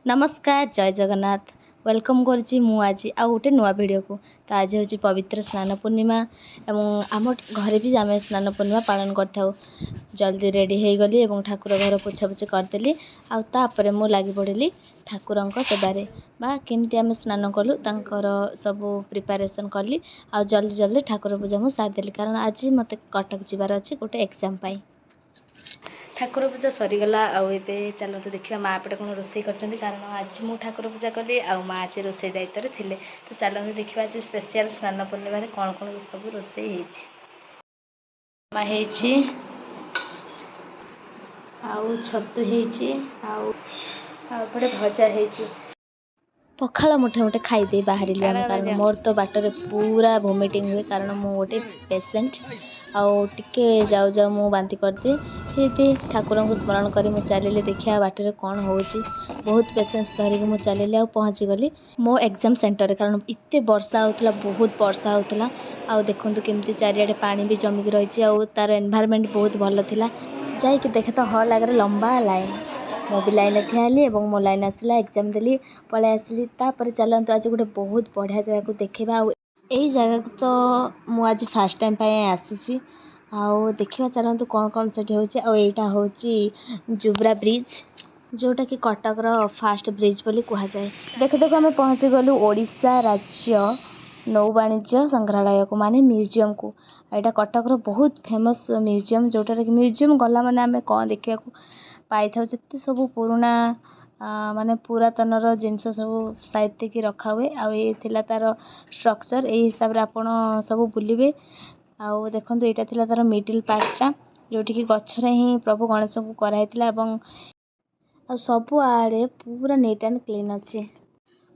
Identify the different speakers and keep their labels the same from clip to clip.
Speaker 1: नमस्कार जय जगन्नाथ वेलकम करुच्ची मु आज आ गोटे नुआ वीडियो को तो आज हूँ पवित्र स्नान पूर्णिमा एवं आम घरे भी आम स्नान पूर्णिमा पालन कर जल्दी रेडी हो गली और ठाकुर घर पोछापोछि करदेली आपर मु लगी पड़ी ठाकुर सेवारे बा केमती आम स्नान कलु तांकर सब प्रिपारेसन कली आ जल्दी जल्दी ठाकुर पूजा मुझे सारिदेली कारण आज मत कटक जीवार अच्छे गोटे एग्जाम पाई ठाकुर पूजा सरीगला आए चलते देखा माँ पटे कौन रोसे कर कारण आज मु ठाकुर पूजा कली आ माँ आज रोसे दायित्व थे तो चलते देखा आज स्पेशल स्नान पूर्णिमा कौन कौन सब रोसे छतु आउे भजा है पखाल मुठे मुठे खाईदे बाहर कारण मोर तो बाटर पूरा वोमिटिंग हुए कारण मु गोटे पेसेंट आके जाऊ जाऊ मु बांती करदे ये ठाकुर को स्मरण करी मु चलिए देखिया बाटर कौन हो बहुत पेसेंस धरिक मु चलिए आ पहुँची गली मो एग्जाम सेंटर कारण इतने वर्षा होता बहुत वर्षा होता आ देखु केमती चारियाडे पानी भी जमिक रही तार एनवायरनमेंट बहुत भल था जाइए देखे तो हल आगे लंबा लाइन मो भी लाइन ठियाली और मो लाइन आसला एग्जाम देली पलि आसली तापर चलते आज गोटे बहुत बढ़िया जगह को देखा यही जगह को तो मु आज फास्ट टाइम आसी आउ देखा चलते कौन कौन से होटा हूँ जुब्रा ब्रिज जोटा कि कटकर फास्ट ब्रिज बोली कहुए देखो देखो आम पहुँची गलु ओडिशा राज्य नौ वाणिज्य संग्रहालय को माने म्यूजियम को यहाँ कटकर बहुत फेमस म्यूजियम जोटार कि म्यूजियम गला माने आम कौन देखा पाई था जिते सब पुराणा माने पुरातनर जिनस सब साहित्य की रखा हुए आ तार स्ट्रक्चर यही हिसाब से आपण सब बुलिबे आउ देखो यहाँ थिला तार मिडिल पार्टा जोटि कि गच्छरे ही प्रभु गणेश को कराइतिला एवं सबु आड़े पूरा नीट एंड क्लीन अच्छे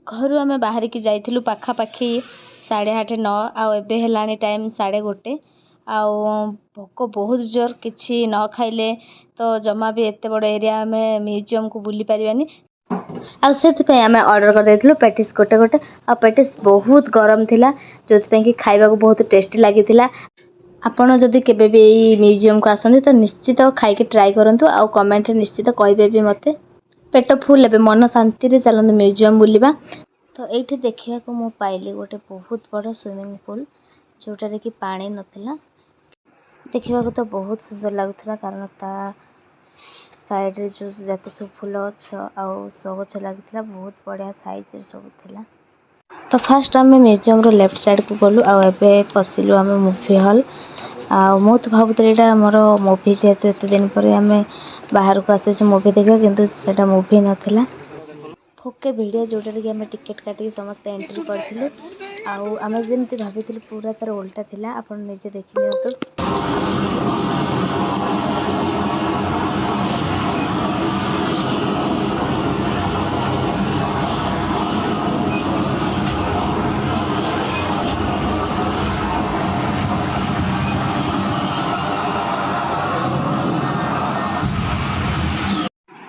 Speaker 1: घर आम बाहर की जाइलु पाखापाखि 8:30-9 आबे है टाइम 1:30 आउ भोक बहुत जोर किसी न खाइले तो जमा भी एत बड़ एरिया आम म्यूजियम को बुली पारानी आम ऑर्डर कर देथिलु पेटिस गोटे गोटे आ पेटिस बहुत गरम थिला जो कि खाइबा को बहुत टेस्टी लगी आपण जदि केबे भी म्यूजियम को आसती तो निश्चित खाई ट्राई करूँ आ कमेंट निश्चित कहे भी मत पेट फुल ए मन शांति रे चलते म्यूजियम बुलवा तो ये देखा को मु पाइली गोटे बहुत बड़ स्विमिंग पूल जोटार कि पानी नथिला देखा तो बहुत सुंदर लगुला कारण ता साइड रे जो जते सब फूल गछ आउ गछ लगी बहुत बढ़िया साइज रे सब थिला तो फास्ट आम म्यूजियम रो लेफ्ट साइड को गलु आबे पशिलु आम मूवी हॉल मु तो भावुली यहाँ मोर मूवी जेहेतु एत दिन पर आम बाहर को आसी मूवी देखा किंतु सेटा मूवी नाला फोके भिड़ जोटार कि आम टिकेट काटिक समस्ते एंट्री करूँ आम जमी भाभी पूरा तार उल्टा थिला आपण निजे देखि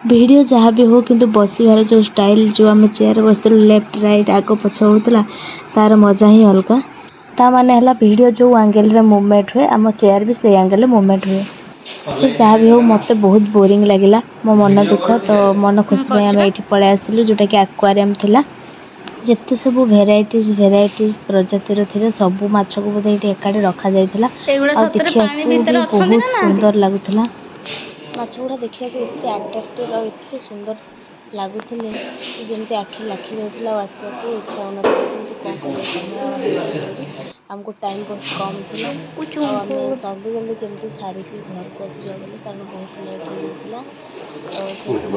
Speaker 1: वीडियो जहाँ भी हो किंतु बसवार जो स्टाइल जो आम चेयर बस लेफ्ट राइट आग पछ होता तार मजा ही अलग ता माने हला वीडियो जो एंगल रे मूवमेंट हुए आम चेयर भी से एंगल मूवमेंट हुए से जहाँ भी हो मत बहुत बोरिंग लगिला मो मन दुख तो मन खुशी में आम ये पलि आसलु जोटा कि एक्वारियम थिला जिते सब भेराइटीज प्रजातिर थे सबू माछ को बोधे ये एकाठी रखा जाइथिला देखा बहुत सुंदर लगुला माछ गुड़ा देखा एत आट्राक्टिव आते सुंदर लगुले जमी आखि लाखि जाता आसवाक इच्छा हो आमको टाइम बहुत कम थी आम जल्दी जल्दी केमती सारिक घर को आसवा बोली कारण बहुत लेट हो जाता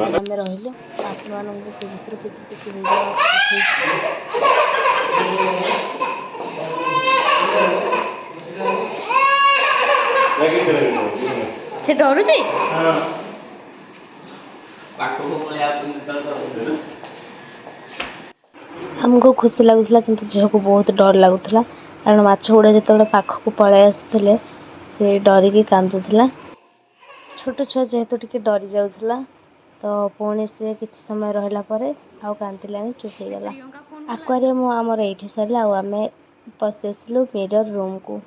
Speaker 1: आम रही आपण से भर किसी किसी वीडियो से डरुची हमको खुशी लगुला किंतु झील को बहुत डर लगुला कारण माछ गुड़ा जो पाखक पलि आसुले से डरिकी कांदुला छोट छुआ जेहेतु टिके डरी जाऊला तो पुणी से किसी समय रहा आउ कांदिलानी चुप हो गला एक्वारियम आमर ये सरला आम पशि आसलु मिरर रूम को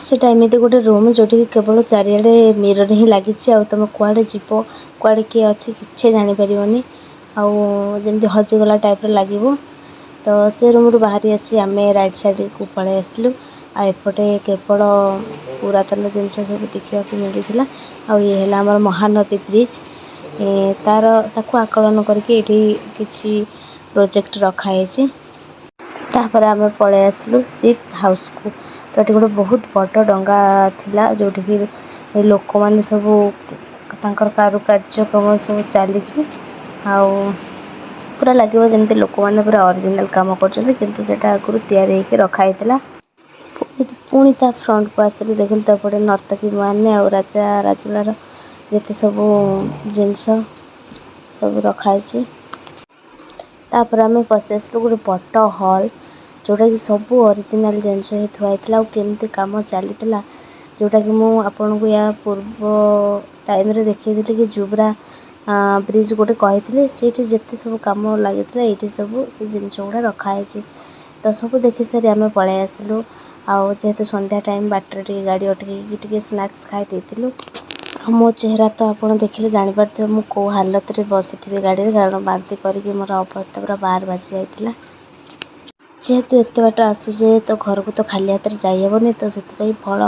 Speaker 1: सेटा एमती गोटे रूम जोटि केवल चारिआडे मिरर ही लगी तुम कुआडे जीव कुआडे किए अच्छी किसी जानीपरनि आमती हजिगला टाइप लगे तो से रूम रू बाहरी आसी आम राइट साइड को पलि आसलु आएपटे केवल पुरातन जिनस सब देखा मिलता ये है आम महानदी ब्रिज तार ताकू आकलन करके किसी प्रोजेक्ट रखाई तापर आम पलि आसलु शिप हाउस को तो ये गोटे बहुत बड़ डंगा थिला जोटि लोक मैंने सब कारुकार्यक्रम सब चली पूरा लगे जमी लोक मैंने पूरा ओरिजिनल काम कर आगुरी तैयारी रखाई पुणी ता फ्रंट को आसिलु देखिलु तपटे नर्तकी मैंने आ राजा राजुलार जिते सब जिनस सब रखाई तापर आम पशि आसलु गोटे बड़ हल जोटा कि सब ओरिजिनल जिनस ही थुआई केमती काम चली जोटा कि आपन को या पूर्व टाइम रे देखी कि जुब्रा ब्रिज गोटे कही सीट जिते सब कम लगी ये सब से जिनस गुड़ा रखाई तो सब देखी सारी आम पलि आसलु जेहेतु संध्या टाइम बाटर गाड़ी अटक स्नाक्स खाई मो चेहरा तो आप देखिले जापर मु कौ हालत रे बसी गाड़ी कारण बांती करके मोर अवस्था पूरा बाहर बाजी जाइला जेहेतु एत बाट आसीजे तो घर को तो खाली हाथ जाइबनी तो से फल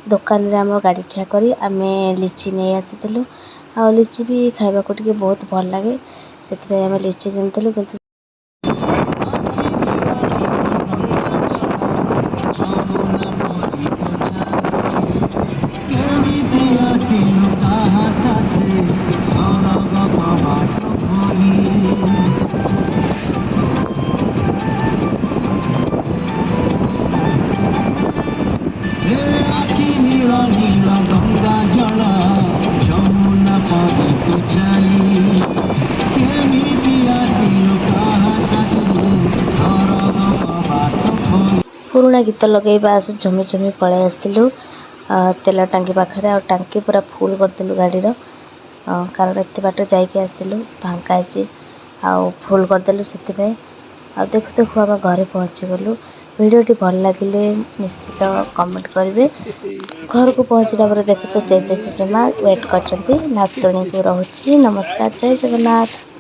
Speaker 1: दुकान रे आम गाड़ी ठिया करी आम लिची नहीं आसीलु आ लिची भी खाइबा को बहुत भल लगे से आम लिची किणुलु कि पुराना गीत लगे बास झमी झमी पलि आसलु तेल टांकी पाखे आ टांकी पूरा फुल करदेलु गाड़ीर कारण एत बाट जाइए आसलु फांका फुल करदेलु से देखु देखु आम घरे पहुँची गलु भिडियोटी भल लगे निश्चित कमेंट करेंगे घर को पहुँचला देखु तो जेजेमा वेट कर नातुणी को रोचे नमस्कार जय जगन्नाथ।